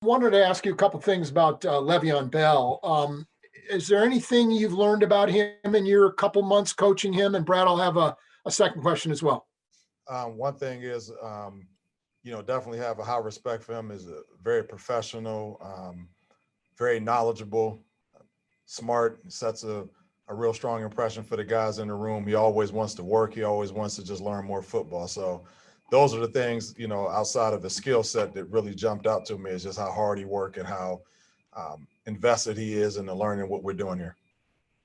wanted to ask you a couple things about Le'Veon Bell. Is there anything you've learned about him in your couple months coaching him? And Brad, I'll have a second question as well. One thing is, definitely have a high respect for him. Is a very professional, very knowledgeable, smart, sets a real strong impression for the guys in the room. He always wants to work. He always wants to just learn more football. So those are the things, outside of the skill set that really jumped out to me is just how hard he worked and how invested he is in the learning what we're doing here.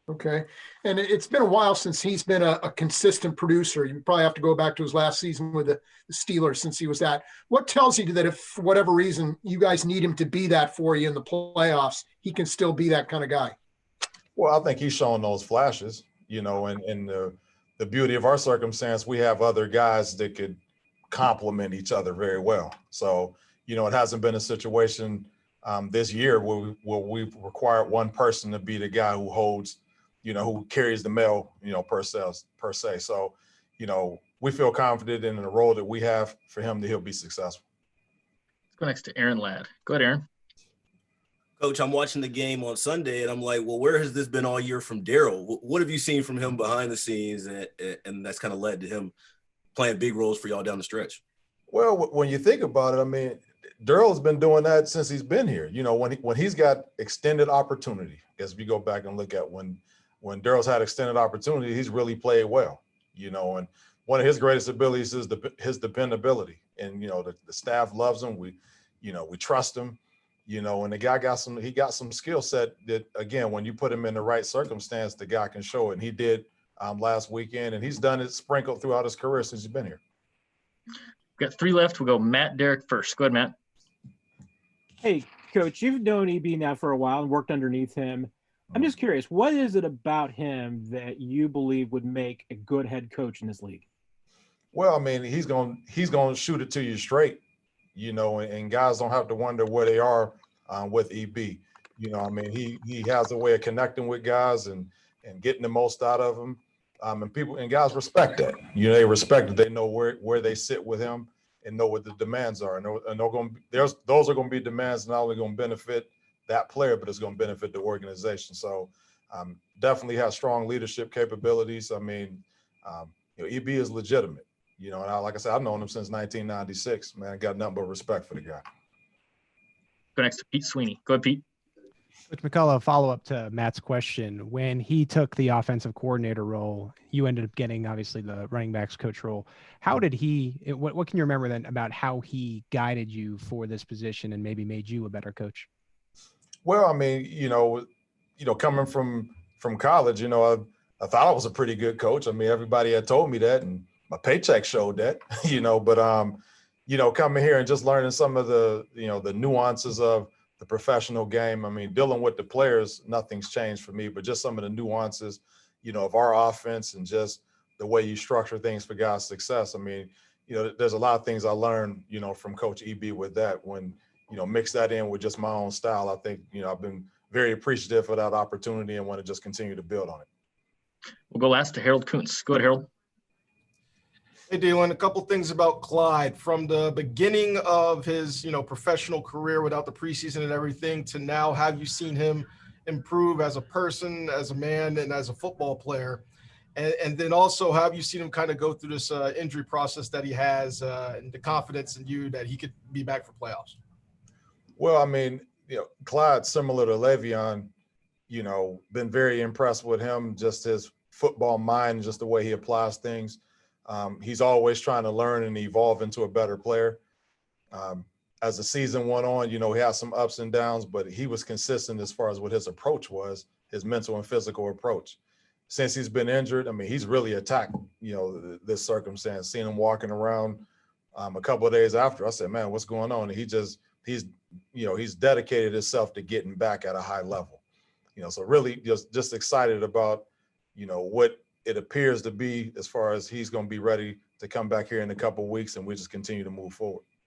Okay. And it's been a while since he's been a consistent producer. You probably have to go back to his last season with the Steelers since he was that. What tells you that if for whatever reason you guys need him to be that for you in the playoffs, he can still be that kind of guy? Well, I think he's shown those flashes, and the beauty of our circumstance, we have other guys that could complement each other very well. So, it hasn't been a situation this year where we've required one person to be the guy who holds, who carries the mail, per se. So, we feel confident in the role that we have for him that he'll be successful. Let's go next to Aaron Ladd. Go ahead, Aaron. Coach, I'm watching the game on Sunday, and I'm like, well, where has this been all year from Daryl? What have you seen from him behind the scenes, and that's kind of led to him playing big roles for y'all down the stretch? Well, when you think about it, I mean, Daryl's been doing that since he's been here. When he's got extended opportunity, I guess if you go back and look at when Daryl's had extended opportunity, he's really played well. And one of his greatest abilities is his dependability. And the staff loves him. We trust him. And the guy got some skill set that, again, when you put him in the right circumstance, the guy can show it. And he did last weekend, and he's done it sprinkled throughout his career since he's been here. We've got three left. We'll go Matt, Derek first. Go ahead, Matt. Hey, Coach, you've known EB now for a while and worked underneath him. I'm just curious, what is it about him that you believe would make a good head coach in this league? Well, I mean, he's going to shoot it to you straight. And guys don't have to wonder where they are with EB. I mean, he has a way of connecting with guys and getting the most out of them. And guys respect that. They respect it. They know where they sit with him and know what the demands are. And those are going to be demands not only going to benefit that player, but it's going to benefit the organization. So definitely has strong leadership capabilities. I mean, EB is legitimate. And like I said, I've known him since 1996. Man, I got nothing but respect for the guy. Go next to Pete Sweeney. Go ahead, Pete. Coach McCullough, follow up to Matt's question. When he took the offensive coordinator role, you ended up getting, obviously, the running backs coach role. How did what can you remember then about how he guided you for this position and maybe made you a better coach? Well, I mean, coming from college, I thought I was a pretty good coach. I mean, everybody had told me that, and my paycheck showed that, but, coming here and just learning some of the, the nuances of the professional game. I mean, dealing with the players, nothing's changed for me, but just some of the nuances, of our offense and just the way you structure things for guys' success. I mean, there's a lot of things I learned, from Coach EB with that. When, mix that in with just my own style, I think, I've been very appreciative of that opportunity and want to just continue to build on it. We'll go last to Harold Kuntz. Go ahead, Harold. Hey, Deland, a couple things about Clyde. From the beginning of his, professional career without the preseason and everything to now, have you seen him improve as a person, as a man, and as a football player? And then also, have you seen him kind of go through this injury process that he has and the confidence in you that he could be back for playoffs? Well, I mean, Clyde, similar to Le'Veon, been very impressed with him, just his football mind, just the way he applies things. He's always trying to learn and evolve into a better player. As the season went on, he had some ups and downs, but he was consistent as far as what his approach was, his mental and physical approach. Since he's been injured, I mean, he's really attacked, this circumstance. Seeing him walking around a couple of days after, I said, man, what's going on? And he's dedicated himself to getting back at a high level. So really just excited about, what it appears to be as far as he's going to be ready to come back here in a couple of weeks, and we just continue to move forward.